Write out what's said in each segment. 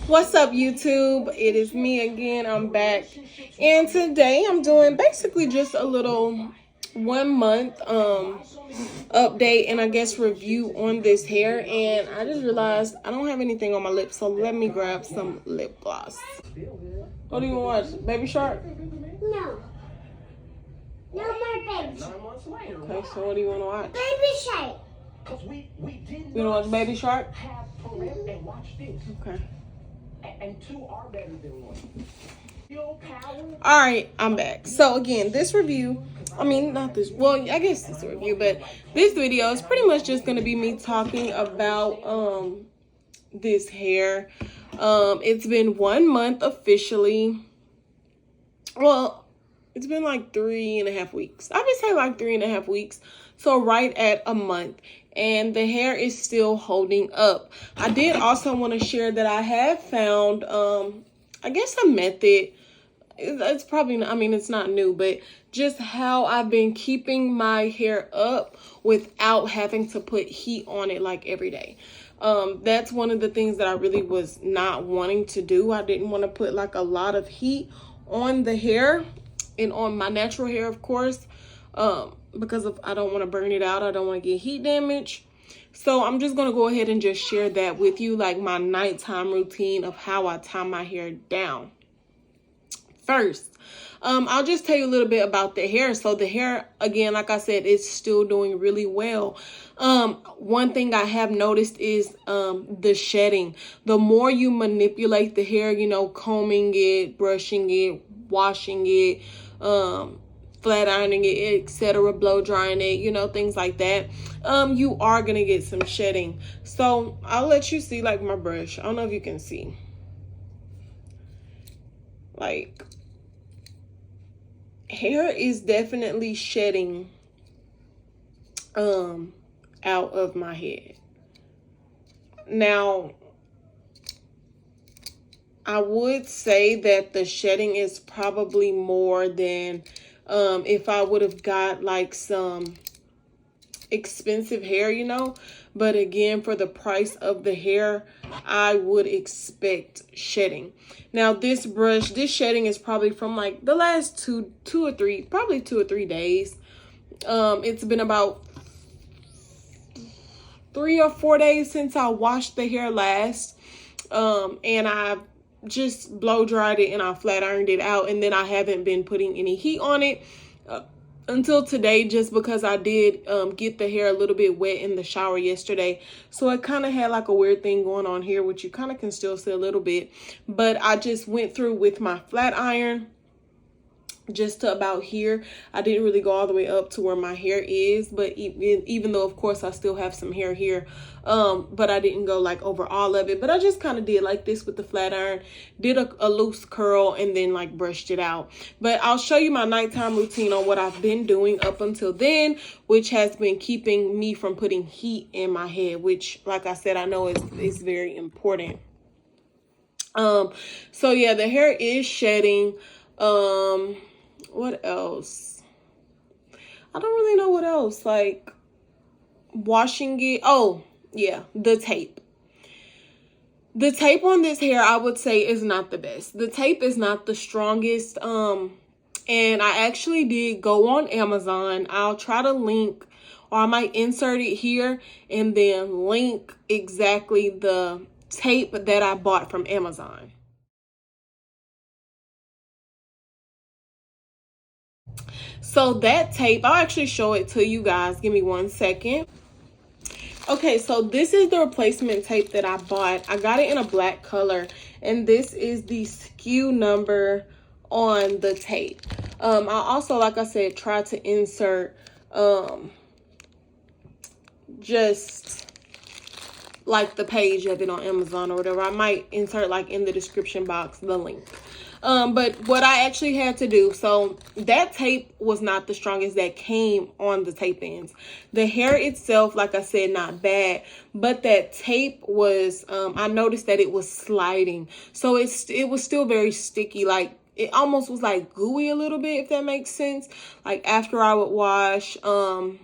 What's up, YouTube? It is me again. I'm back, and today I'm doing basically just a little 1 month update and I guess review on this hair. And I just realized I don't have anything on my lips, so let me grab some lip gloss. What do you want to watch? Baby Shark? No. No more Baby Shark. Okay, so what do you want to watch? Baby Shark. You want to watch Baby Shark? Okay. And two are better than one. Alright, I'm back. So again, this review, not this, well, I guess it's a review, but this video is pretty much just going to be me talking about this hair. It's been 1 month officially. Well, it's been like 3.5 weeks. I would say like 3.5 weeks. So right at a month. And the hair is still holding up. I did also want to share that I have found, I guess, a method. It's probably not, it's not new, but just how I've been keeping my hair up without having to put heat on it like every day. That's one of the things that I really was not wanting to do. I didn't want to put like a lot of heat on the hair and on my natural hair, of course. Because I don't want to burn it out. I don't want to get heat damage. So I'm just going to go ahead and just share that with you, like my nighttime routine of how I tie my hair down. First, I'll just tell you a little bit about the hair. So the hair, again, like I said, it's still doing really well. One thing I have noticed is the shedding. The more you manipulate the hair, combing it, brushing it, washing it, flat ironing it, etc., blow drying it, things like that, you are gonna get some shedding. So I'll let you see like my brush. I don't know if you can see, like, hair is definitely shedding out of my head. Now I would say that the shedding is probably more than if I would have got like some expensive hair, but again, for the price of the hair, I would expect shedding. Now this brush, this shedding is probably from like the last two or three days. It's been about 3 or 4 days since I washed the hair last, and I've just blow dried it and I flat ironed it out, and then I haven't been putting any heat on it until today, just because I did get the hair a little bit wet in the shower yesterday. So it kind of had like a weird thing going on here, which you kind of can still see a little bit, but I just went through with my flat iron just to about here. I didn't really go all the way up to where my hair is, but even though of course I still have some hair here, but I didn't go like over all of it, but I just kind of did like this with the flat iron, did a loose curl, and then like brushed it out. But I'll show you my nighttime routine on what I've been doing up until then, which has been keeping me from putting heat in my head, which, like I said, I know is very important. So yeah, the hair is shedding. What else? I don't really know what else. Like washing it. Oh yeah, the tape. The tape on this hair, I would say, is not the best. The tape is not the strongest. And I actually did go on Amazon. I'll try to link, or I might insert it here and then link exactly the tape that I bought from Amazon. So that tape, I'll actually show it to you guys. Give me 1 second. Okay, so this is the replacement tape that I bought. I got it in a black color, and this is the SKU number on the tape. I also, like I said, tried to insert just like the page of it on Amazon or whatever. I might insert like in the description box the link. But what I actually had to do, so that tape was not the strongest that came on the tape ends. The hair itself, like I said, not bad, but that tape was, I noticed that it was sliding. So it was still very sticky. Like it almost was like gooey a little bit, if that makes sense. Like after I would wash, or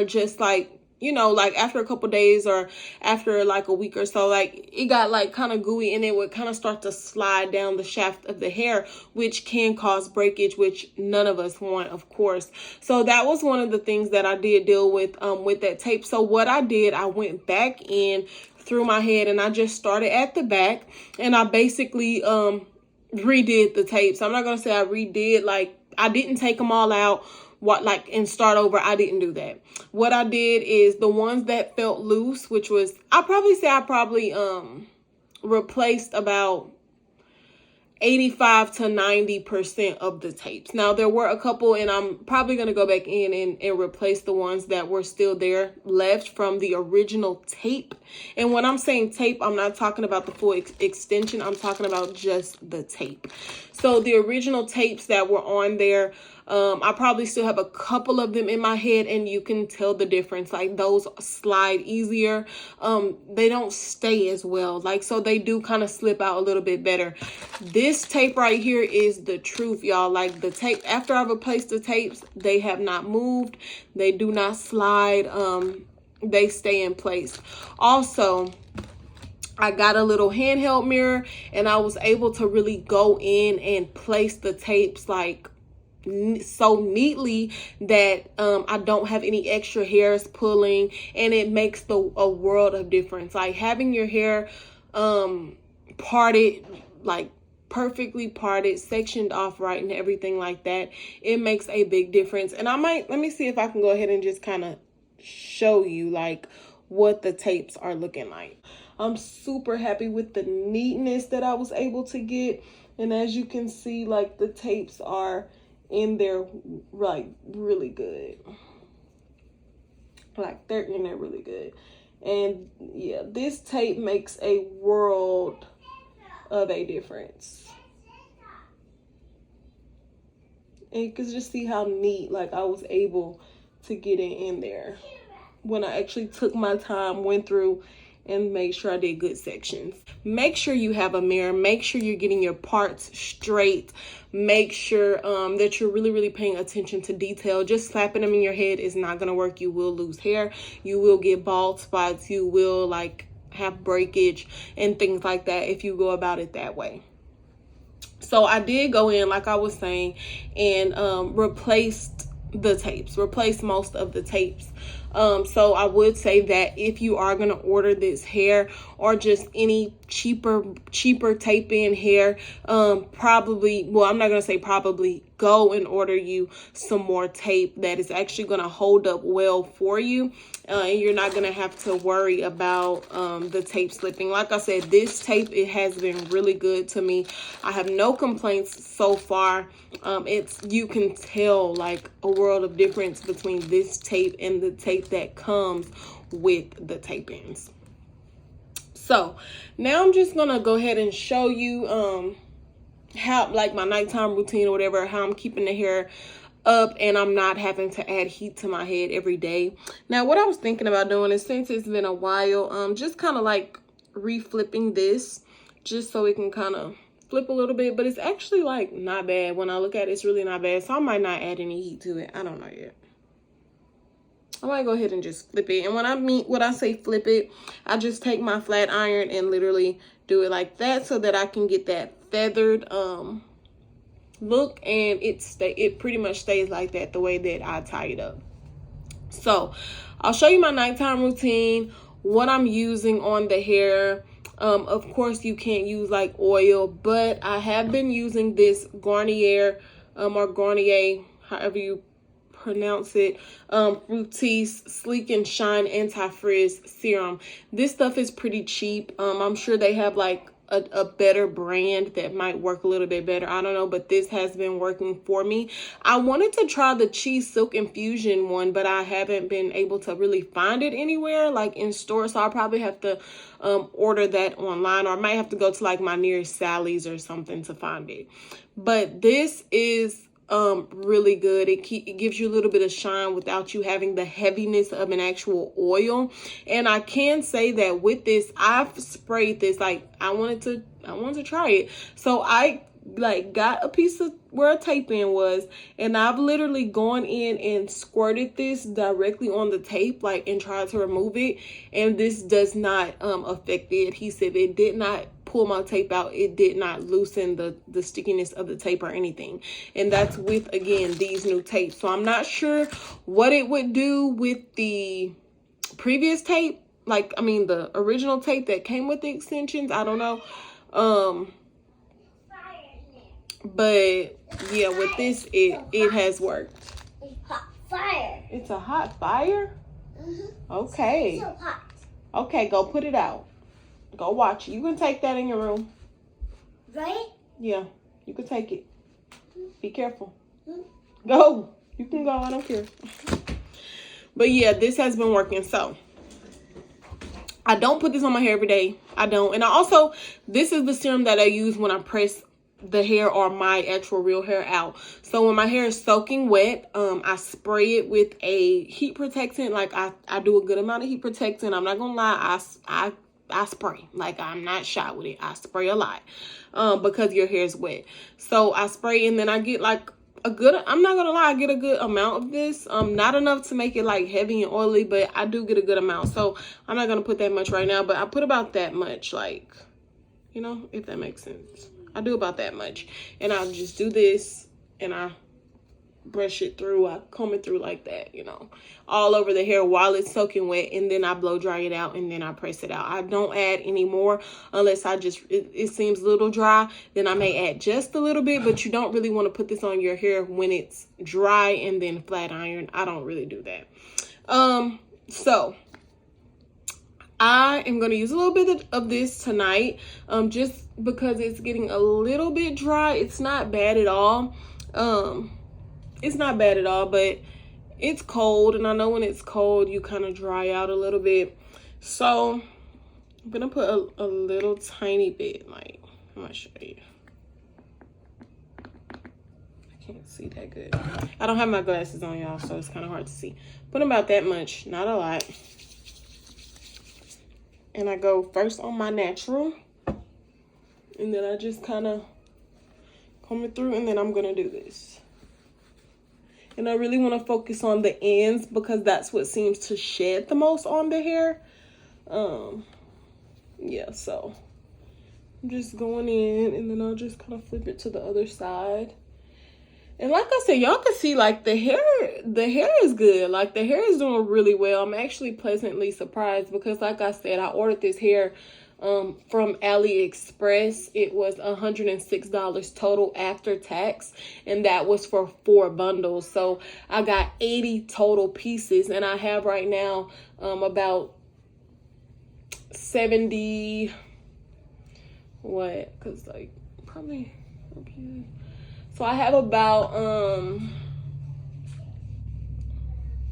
just like you know, like after a couple days or after like a week or so, like it got like kind of gooey and it would kind of start to slide down the shaft of the hair, which can cause breakage, which none of us want, of course. So that was one of the things that I did deal with that tape. So what I did, I went back in through my head and I just started at the back and I basically redid the tapes. I'm not gonna say I redid, like I didn't take them all out and start over. I didn't do that. What I did is the ones that felt loose, which was, I probably replaced about 85 to 90% of the tapes. Now there were a couple, and I'm probably going to go back in and replace the ones that were still there left from the original tape. And when I'm saying tape, I'm not talking about the full extension. I'm talking about just the tape. So the original tapes that were on there, I probably still have a couple of them in my head, and you can tell the difference. Like those slide easier. They don't stay as well. Like, so they do kind of slip out a little bit better. This tape right here is the truth, y'all. Like the tape, after I've replaced the tapes, they have not moved. They do not slide. They stay in place. Also, I got a little handheld mirror and I was able to really go in and place the tapes like so neatly that I don't have any extra hairs pulling, and it makes a world of difference. Like having your hair parted, like perfectly parted, sectioned off right and everything like that, it makes a big difference. And let me see if I can go ahead and just kind of show you like what the tapes are looking like. I'm super happy with the neatness that I was able to get, and as you can see, like the tapes are in there like really good. Like they're in there really good. And yeah, this tape makes a world of a difference. And you can just see how neat like I was able to get it in there when I actually took my time, went through and make sure I did good sections. Make sure you have a mirror. Make sure you're getting your parts straight. Make sure that you're really paying attention to detail. Just slapping them in your head is not gonna work. You will lose hair. You will get bald spots. You will like have breakage and things like that if you go about it that way. So I did go in, like I was saying, and replaced most of the tapes. So I would say that if you are going to order this hair or just any cheaper tape in hair, probably, well, I'm not going to say probably, go and order you some more tape that is actually going to hold up well for you. And you're not going to have to worry about the tape slipping. Like I said, this tape, it has been really good to me. I have no complaints so far. You can tell like a world of difference between this tape and the tape that comes with the tape ends. So now I'm just going to go ahead and show you how, like, my nighttime routine or whatever, how I'm keeping the hair up and I'm not having to add heat to my head every day. Now what I was thinking about doing is, since it's been a while, just kind of like reflipping this just so it can kind of flip a little bit, but it's actually like not bad. When I look at it, it's really not bad. So I might not add any heat to it. I don't know yet. I might go ahead and just flip it. And when I say flip it, I just take my flat iron and literally do it like that so that I can get that feathered look, and it pretty much stays like that the way that I tie it up. So I'll show you my nighttime routine, what I'm using on the hair. Of course you can't use like oil, but I have been using this Garnier or Garnier, however you pronounce it, Fructis Sleek and Shine Anti-Frizz Serum. This stuff is pretty cheap. I'm sure they have like a better brand that might work a little bit better. I don't know, but this has been working for me. I wanted to try the Cheese Silk Infusion one, but I haven't been able to really find it anywhere like in store, so I'll probably have to order that online, or I might have to go to like my nearest Sally's or something to find it. But this is really good. It gives you a little bit of shine without you having the heaviness of an actual oil. And I can say that with this, I've sprayed this, like I wanted to try it, so I like got a piece of where a tape in was, and I've literally gone in and squirted this directly on the tape, like, and tried to remove it, and this does not affect the adhesive. It did not pull my tape out. It did not loosen the stickiness of the tape or anything. And that's with, again, these new tapes. So I'm not sure what it would do with the previous tape, like, I mean the original tape that came with the extensions. I don't know. But yeah, with this, it has worked. It's hot fire. It's a hot fire? Okay. So hot. Okay, go put it out. Go watch it. You can take that in your room. Right? Yeah, you can take it. Be careful. Go. You can go. I don't care. But yeah, this has been working. So I don't put this on my hair every day. I don't. And I also, this is the serum that I use when I press the hair or my actual real hair out. So when my hair is soaking wet, I spray it with a heat protectant. Like I do a good amount of heat protectant. I'm not gonna lie, I spray. Like, I'm not shy with it. I spray a lot because your hair is wet. So I spray, and then I get like a good, I'm not gonna lie, I get a good amount of this. Not enough to make it like heavy and oily, but I do get a good amount. So I'm not gonna put that much right now, but I put about that much, like, you know, if that makes sense. I do about that much. And I just do this, and I brush it through. I comb it through like that, you know, all over the hair while it's soaking wet, and then I blow dry it out, and then I press it out. I don't add any more unless it seems a little dry. Then I may add just a little bit, but you don't really want to put this on your hair when it's dry and then flat iron. I don't really do that. So I am going to use a little bit of this tonight, just because it's getting a little bit dry. It's not bad at all. It's not bad at all, but it's cold, and I know when it's cold, you kind of dry out a little bit. So I'm going to put a little tiny bit, like, I'm going to show you. I can't see that good. I don't have my glasses on, y'all, so it's kind of hard to see. Put about that much, not a lot. And I go first on my natural, and then I just kind of comb it through, and then I'm going to do this. And I really want to focus on the ends because that's what seems to shed the most on the hair. Yeah, so I'm just going in, and then I'll just kind of flip it to the other side. And like I said, y'all can see, like, the hair is good. Like, the hair is doing really well. I'm actually pleasantly surprised because, like I said, I ordered this hair from AliExpress. It was $106 total after tax, and that was for 4 bundles. So I got 80 total pieces, and I have right now about 70, what, because, like, probably, okay, so I have about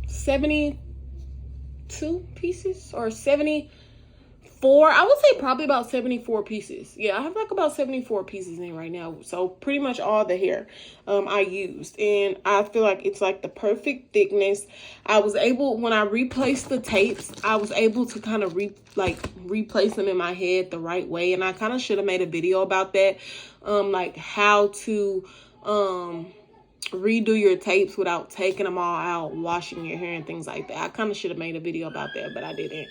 72 pieces, or 74. I would say probably about 74 pieces. Yeah, I have like about 74 pieces in right now. So pretty much all the hair I used. And I feel like it's like the perfect thickness. I was able, when I replaced the tapes, I was able to kind of replace them in my head the right way. And I kind of should have made a video about that. Like how to redo your tapes without taking them all out, washing your hair and things like that. I kind of should have made a video about that, but I didn't.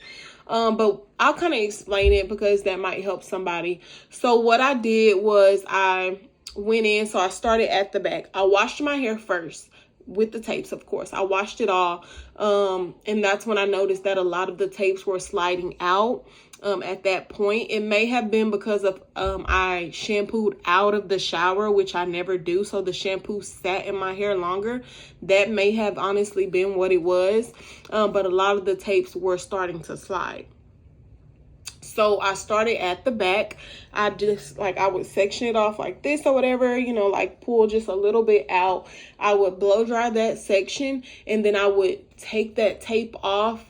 But I'll kind of explain it because that might help somebody. So what I did was I went in, so I started at the back. I washed my hair first with the tapes, of course. I washed it all. And that's when I noticed that a lot of the tapes were sliding out. At that point, it may have been because of I shampooed out of the shower, which I never do, so the shampoo sat in my hair longer. That may have honestly been what it was, but a lot of the tapes were starting to slide. So I started at the back. I just, like, I would section it off like this or whatever, you know, like pull just a little bit out. I would blow dry that section, and then I would take that tape off,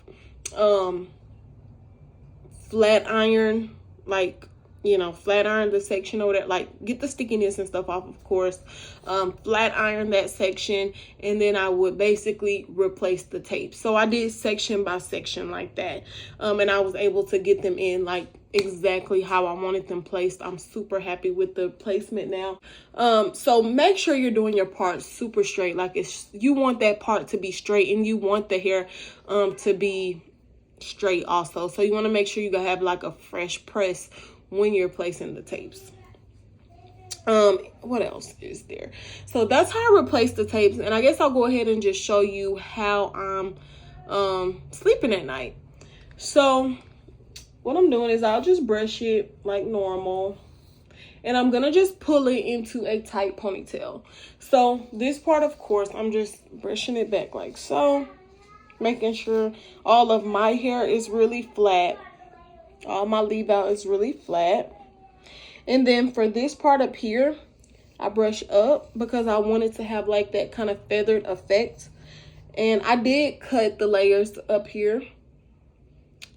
flat iron, like, you know, flat iron the section over there, like get the stickiness and stuff off, of course, flat iron that section, and then I would basically replace the tape. So I did section by section like that, and I was able to get them in like exactly how I wanted them placed. I'm super happy with the placement now. So make sure you're doing your part super straight. Like, you want that part to be straight, and you want the hair to be straight also. So you want to make sure you have like a fresh press when you're placing the tapes. What else is there? So that's how I replace the tapes, and I guess I'll go ahead and just show you how I'm sleeping at night. So what I'm doing is I'll just brush it like normal, and I'm gonna just pull it into a tight ponytail. So this part, of course, I'm just brushing it back like so, making sure all of my hair is really flat. All my leave out is really flat. And then for this part up here, I brush up because I wanted to have like that kind of feathered effect. And I did cut the layers up here.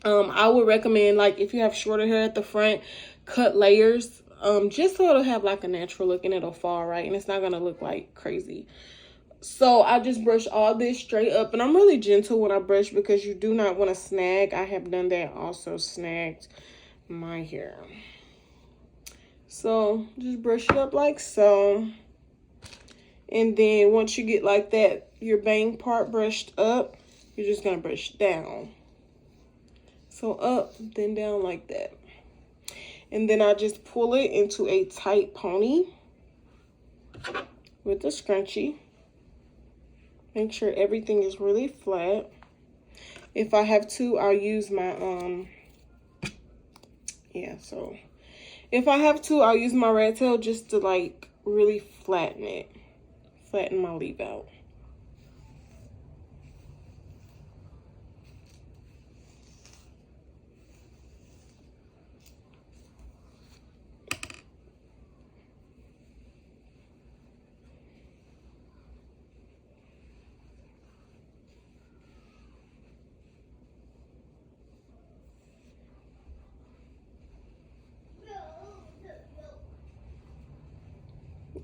I would recommend, like, if you have shorter hair at the front, cut layers, just so it'll have like a natural look and it'll fall right, and it's not gonna look like crazy. So I just brush all this straight up, and I'm really gentle when I brush because you do not want to snag. I have done that, also snagged my hair. So just brush it up like so, and then once you get like that, your bang part brushed up, you're just gonna brush down. So up, then down like that. And then I just pull it into a tight pony with a scrunchie. Make sure everything is really flat. If I have to, I'll use my, if I have to, I'll use my rat tail just to like really flatten it. Flatten my leave out.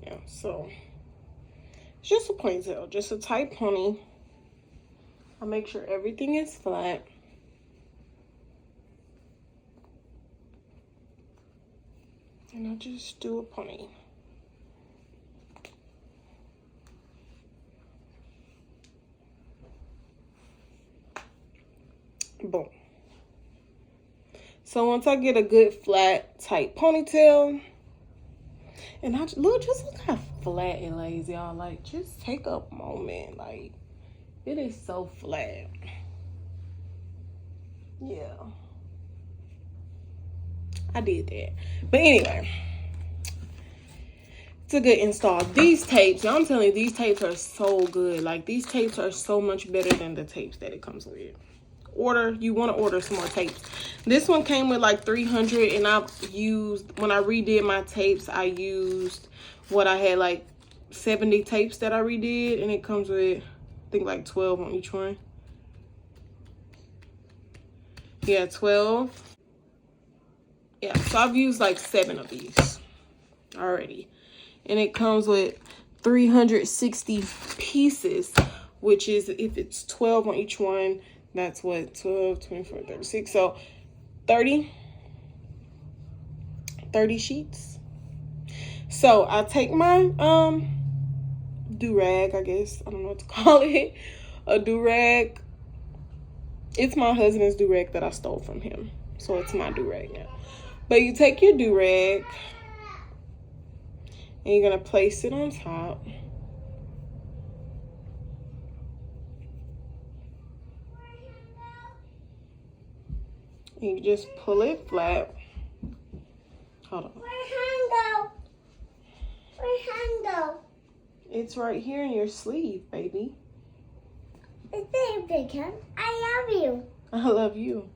Yeah, so it's just a ponytail, just a tight pony. I make sure everything is flat. And I just do a pony. Boom. So once I get a good flat, tight ponytail, and just look how flat it lays, y'all. Like, just take a moment. Like, it is so flat. Yeah. I did that. But anyway, it's a good install. These tapes, I'm telling you, these tapes are so good. Like, these tapes are so much better than the tapes that it comes with. You want to order some more tapes. This one came with like 300, and when I redid my tapes, I used what I had, like 70 tapes that I redid, and it comes with, I think, like 12 on each one. Yeah, 12. Yeah, so I've used like 7 of these already, and it comes with 360 pieces, which is, if it's 12 on each one, that's what, 12, 24, 36. So 30 sheets. So I take my do-rag, I guess. I don't know what to call it. A do-rag. It's my husband's do-rag that I stole from him. So it's my do-rag now. But you take your do-rag, and you're going to place it on top. And you just pull it flat. Hold on. Where's Hundo? It's right here in your sleeve, baby. It's there, because I love you. I love you.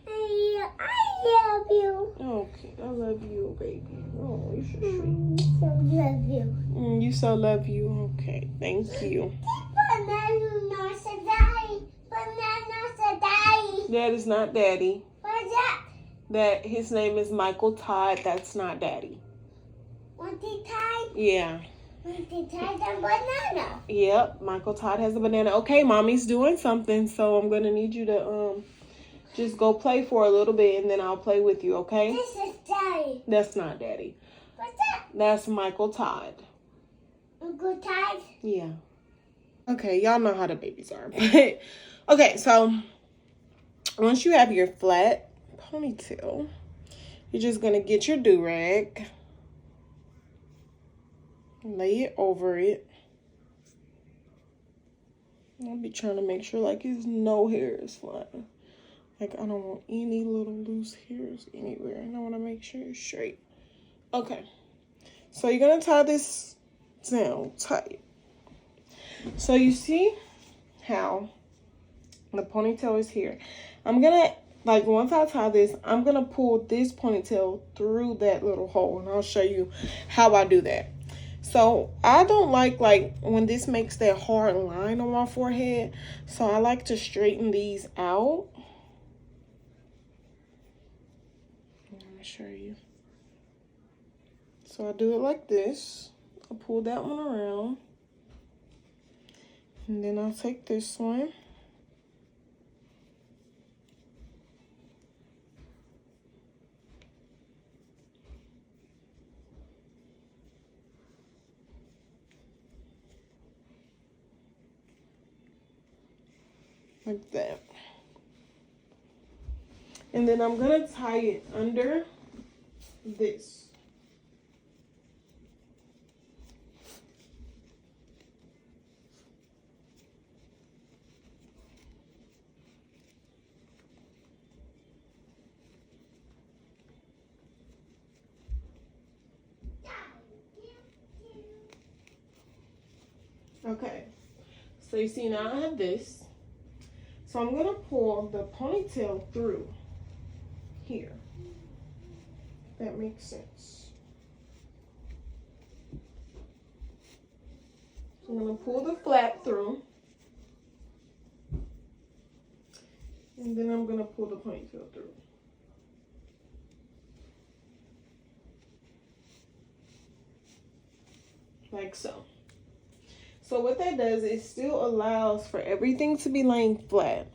I love you. Okay, I love you, baby. Oh, you so sweet. So love you. You so love you. Okay, thank you. Banana said daddy. Banana said daddy. That is not daddy. What's that? His name is Michael Todd. That's not daddy. Want to tie? Yeah. Want to tie the banana? Yep, Michael Todd has a banana. Okay, mommy's doing something, so I'm gonna need you to Just go play for a little bit and then I'll play with you, okay? This is Daddy. That's not Daddy. What's that? That's Michael Todd. Uncle Todd? Yeah. Okay, y'all know how the babies are. But okay, so once you have your flat ponytail, you're just gonna get your do-rag, lay it over it. I'll be trying to make sure like it's no hair is flying. Like I don't want any little loose hairs anywhere. And I want to make sure it's straight. Okay. So you're gonna tie this down tight. So you see how the ponytail is here. I'm gonna, like once I tie this, I'm gonna pull this ponytail through that little hole, and I'll show you how I do that. So I don't like when this makes that hard line on my forehead. So I like to straighten these out. Let me show you. So I do it like this. I pull that one around. And then I'll take this one. Like that. And then I'm gonna tie it under this. Okay, so you see now I have this. So I'm gonna pull the ponytail through here. If that makes sense. So I'm gonna pull the flap through. And then I'm gonna pull the ponytail through. Like so. So what that does is still allows for everything to be laying flat.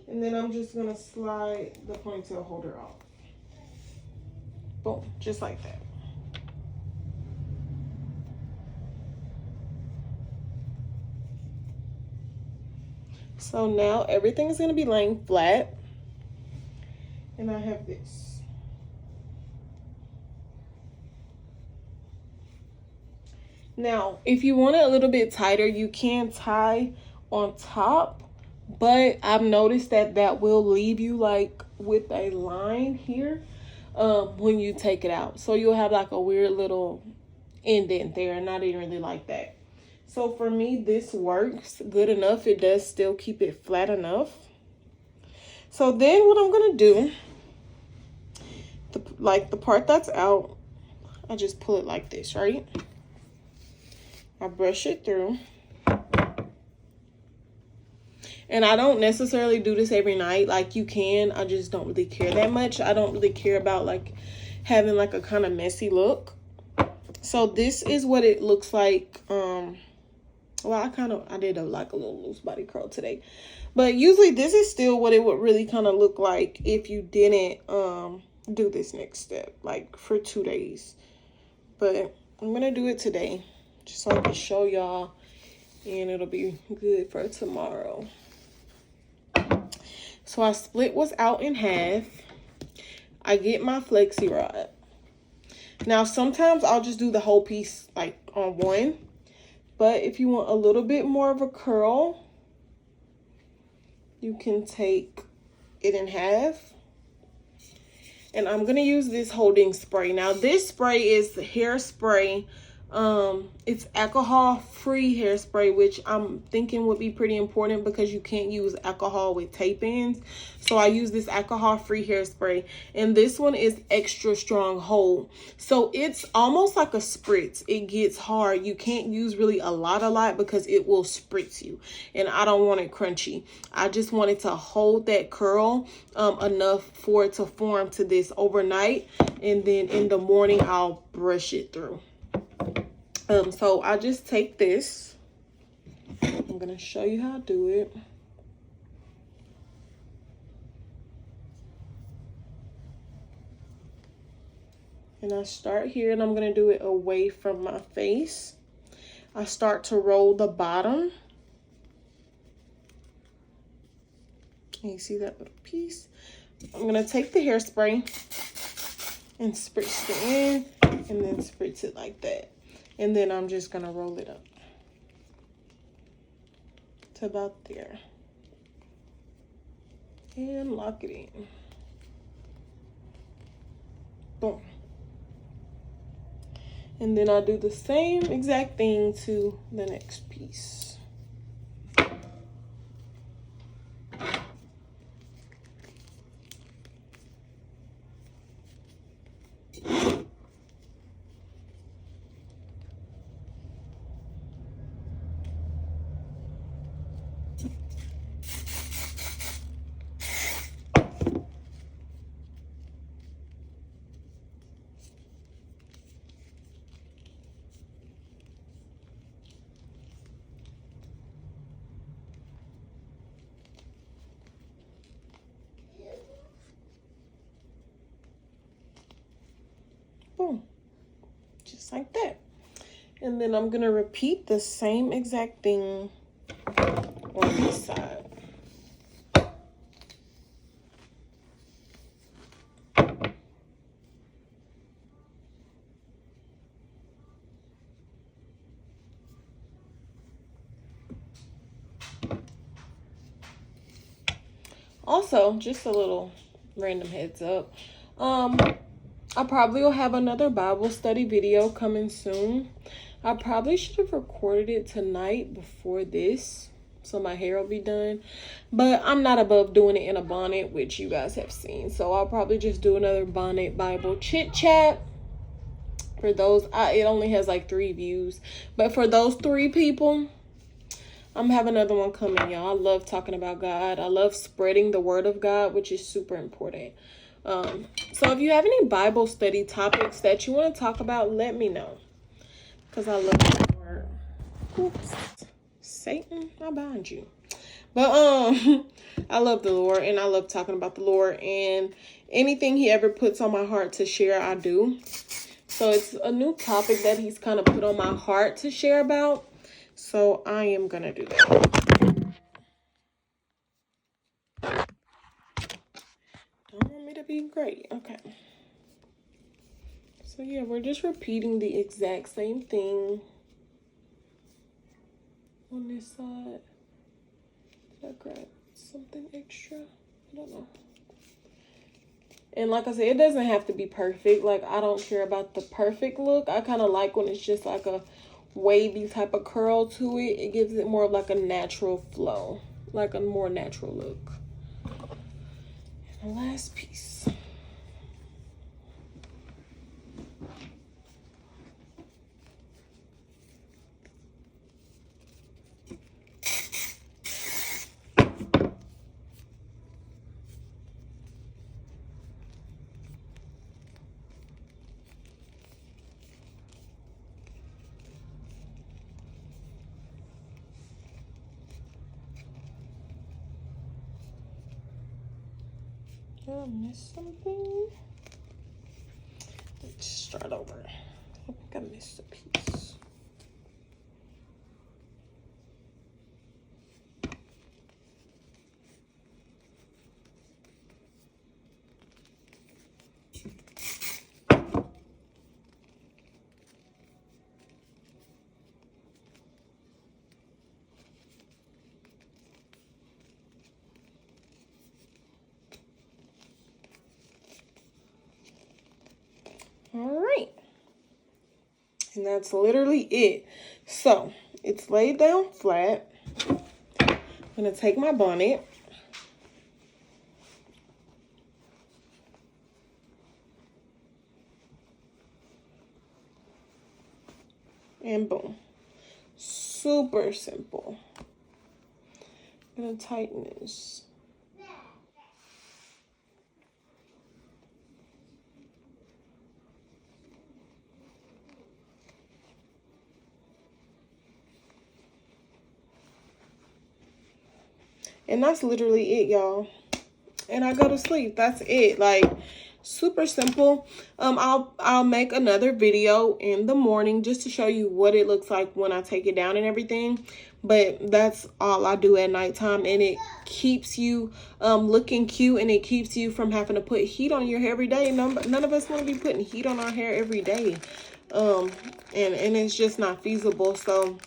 And then I'm just gonna slide the ponytail holder off. Boom, just like that. So now everything is gonna be laying flat. And I have this. Now, if you want it a little bit tighter, you can tie on top, but I've noticed that that will leave you like with a line here when you take it out. So you'll have like a weird little indent there, and I didn't really like that. So for me, this works good enough. It does still keep it flat enough. So then what I'm gonna do, the part that's out, I just pull it like this, right? I brush it through. And I don't necessarily do this every night. Like you can, I just don't really care that much. I don't really care about like having like a kind of messy look. So this is what it looks like. Well, I did a little loose body curl today. But usually this is still what it would really kind of look like if you didn't do this next step, like for 2 days. But I'm gonna do it today, just so I can show y'all, and it'll be good for tomorrow. So I split what's out in half. I get my flexi rod. Now sometimes I'll just do the whole piece like on one, but if you want a little bit more of a curl, you can take it in half. And I'm gonna use this holding spray. Now this spray is Hairspray. It's alcohol-free hairspray, which I'm thinking would be pretty important because you can't use alcohol with tape ends. So I use this alcohol-free hairspray, and this one is extra strong hold. So it's almost like a spritz. It gets hard. You can't use really a lot because it will spritz you, and I don't want it crunchy. I just want it to hold that curl enough for it to form to this overnight, and then in the morning I'll brush it through. So I just take this and going to show you how to do it. And I start here, and I'm going to do it away from my face. I start to roll the bottom. And you see that little piece? I'm going to take the hairspray and spritz it in, and then spritz it like that. And then I'm just going to roll it up to about there. And lock it in. Boom. And then I'll do the same exact thing to the next piece. Boom. Just like that. And then I'm going to repeat the same exact thing on this side. Also, just a little random heads up. I probably will have another Bible study video coming soon. I probably should have recorded it tonight before this, so my hair will be done. But I'm not above doing it in a bonnet, which you guys have seen. So I'll probably just do another bonnet Bible chit chat. For those, it only has like 3 views. But for those 3 people, I'm having another one coming, y'all. I love talking about God. I love spreading the word of God, which is super important. So if you have any Bible study topics that you want to talk about, let me know. Because I love the word. Oops. Satan, I bind you. But I love the Lord, and I love talking about the Lord. And anything he ever puts on my heart to share, I do. So it's a new topic that he's kind of put on my heart to share about. So I am going to do that. Don't want me to be great. Okay. So yeah, we're just repeating the exact same thing on this side. Did I grab something extra? I don't know. And like I said, it doesn't have to be perfect. Like, I don't care about the perfect look. I kind of like when it's just like a wavy type of curl to it. It gives it more of like a natural flow, like a more natural look. And the last piece. Did I miss something? Let's start over. I think I missed a piece. All right. And that's literally it. So it's laid down flat. I'm going to take my bonnet. And boom. Super simple. I'm going to tighten this. And that's literally it, y'all. And I go to sleep. That's it. Like, super simple. I'll make another video in the morning just to show you what it looks like when I take it down and everything. But that's all I do at nighttime, and it keeps you looking cute, and it keeps you from having to put heat on your hair every day. None of us want to be putting heat on our hair every day. And it's just not feasible. So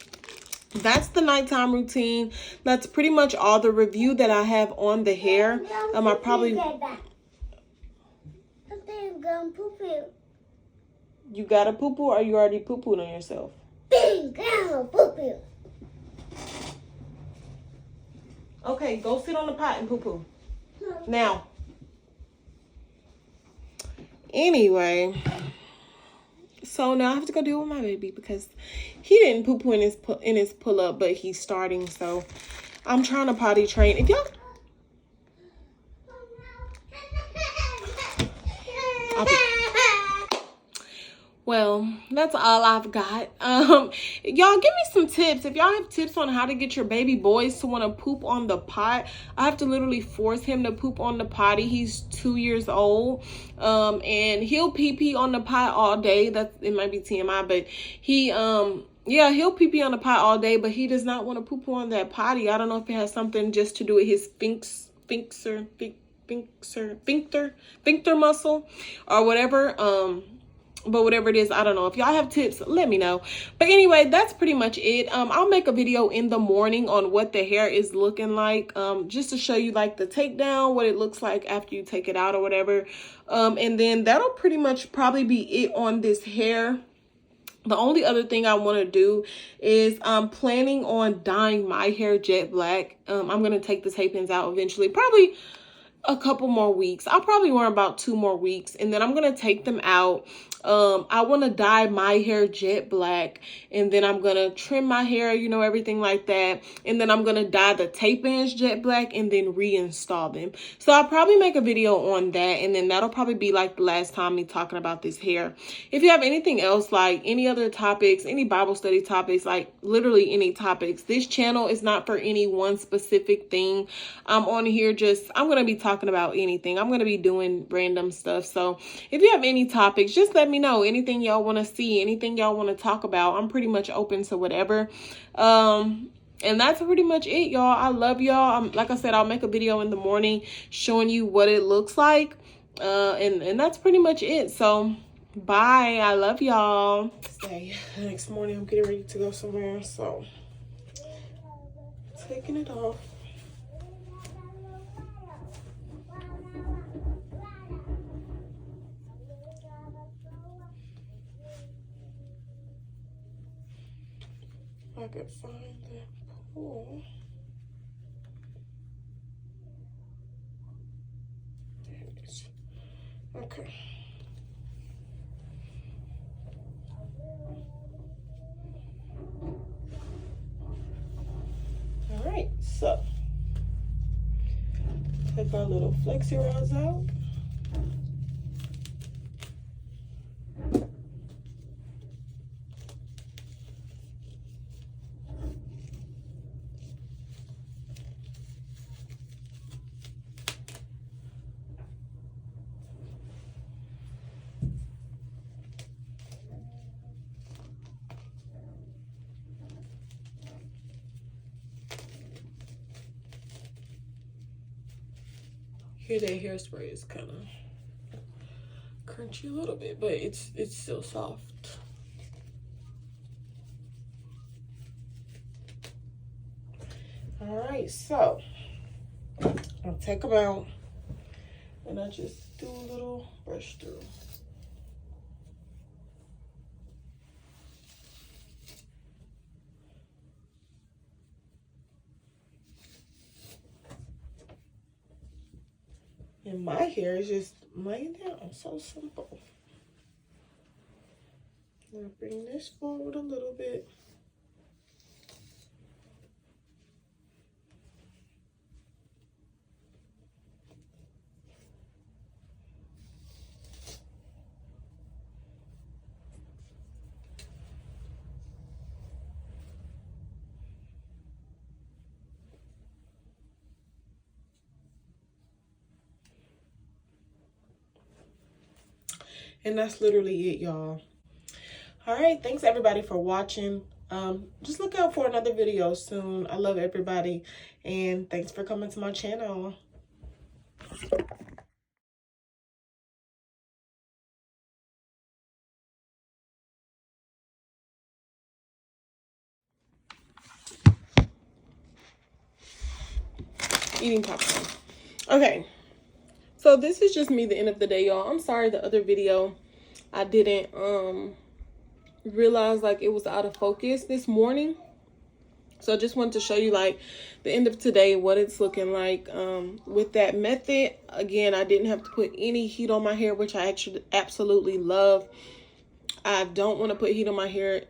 that's the nighttime routine. That's pretty much all the review that I have on the hair. I probably... You got a poo-poo, or you already poo-pooed on yourself? Poo-poo. Okay, go sit on the pot and poo-poo. Now. Anyway, so now I have to go deal with my baby because he didn't poo-poo in his pull-up, but he's starting. So I'm trying to potty train. If y'all... Well, that's all I've got. Y'all give me some tips. If y'all have tips on how to get your baby boys to want to poop on the pot, I have to literally force him to poop on the potty. He's 2 years old. And he'll pee on the pot all day. It might be TMI, but yeah, he'll pee on the pot all day, but he does not want to poop on that potty. I don't know if it has something just to do with his sphincter muscle or whatever. But whatever it is, I don't know. If y'all have tips, let me know. But anyway, that's pretty much it. I'll make a video in the morning on what the hair is looking like, just to show you like the takedown, what it looks like after you take it out or whatever. And then that'll pretty much probably be it on this hair. The only other thing I want to do is I'm planning on dyeing my hair jet black. I'm going to take the tape ends out eventually, probably a couple more weeks. I'll probably wear about 2 more weeks, and then I'm going to take them out. I want to dye my hair jet black, and then I'm going to trim my hair, you know, everything like that. And then I'm going to dye the tape ends jet black and then reinstall them. So I'll probably make a video on that, and then that'll probably be like the last time me talking about this hair. If you have anything else, like any other topics, any Bible study topics, like literally any topics, this channel is not for any one specific thing. I'm on here I'm going to be talking about anything. I'm going to be doing random stuff. So if you have any topics, just let me know. Anything y'all want to see, anything y'all want to talk about, I'm pretty much open to whatever. And that's pretty much it, y'all. I love y'all. Like I said, I'll make a video in the morning showing you what it looks like. And that's pretty much it. So bye. I love y'all. Next morning I'm getting ready to go somewhere, so taking it off. I could find that pool. There it is. Okay. All right, so take our little flexi rods out. Here that hairspray is kind of crunchy a little bit, but it's still soft. All right, so I'll take them out and I just do a little brush through. And my hair is just laying down, so simple. Now bring this forward a little bit. And that's literally it, y'all. All right, thanks everybody for watching. Just look out for another video soon. I love everybody, and thanks for coming to my channel. Eating popcorn. Okay, so this is just me the end of the day, y'all. I'm sorry the other video I didn't realize like it was out of focus this morning. So I just wanted to show you like the end of today, what it's looking like with that method. Again, I didn't have to put any heat on my hair, which I actually absolutely love. I don't want to put heat on my hair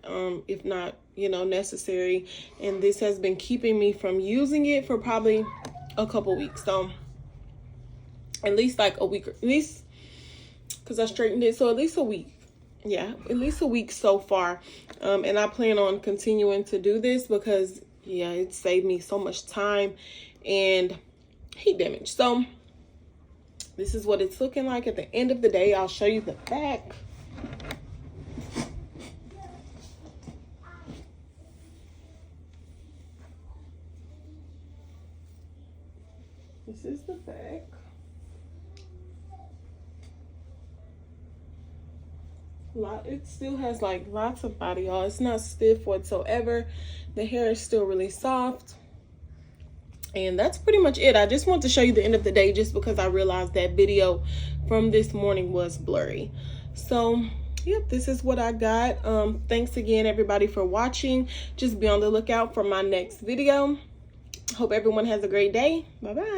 if not, you know, necessary. And this has been keeping me from using it for probably a couple weeks. So at least like a week, at least because I straightened it. So at least a week. Yeah, at least a week so far. And I plan on continuing to do this because, yeah, it saved me so much time and heat damage. So this is what it's looking like at the end of the day. I'll show you the back. This is the back. It still has like lots of body, y'all. It's not stiff whatsoever. The hair is still really soft. And that's pretty much it. I just want to show you the end of the day just because I realized that video from this morning was blurry. So yep, this is what I got. Thanks again everybody for watching. Just be on the lookout for my next video. Hope everyone has a great day. Bye bye.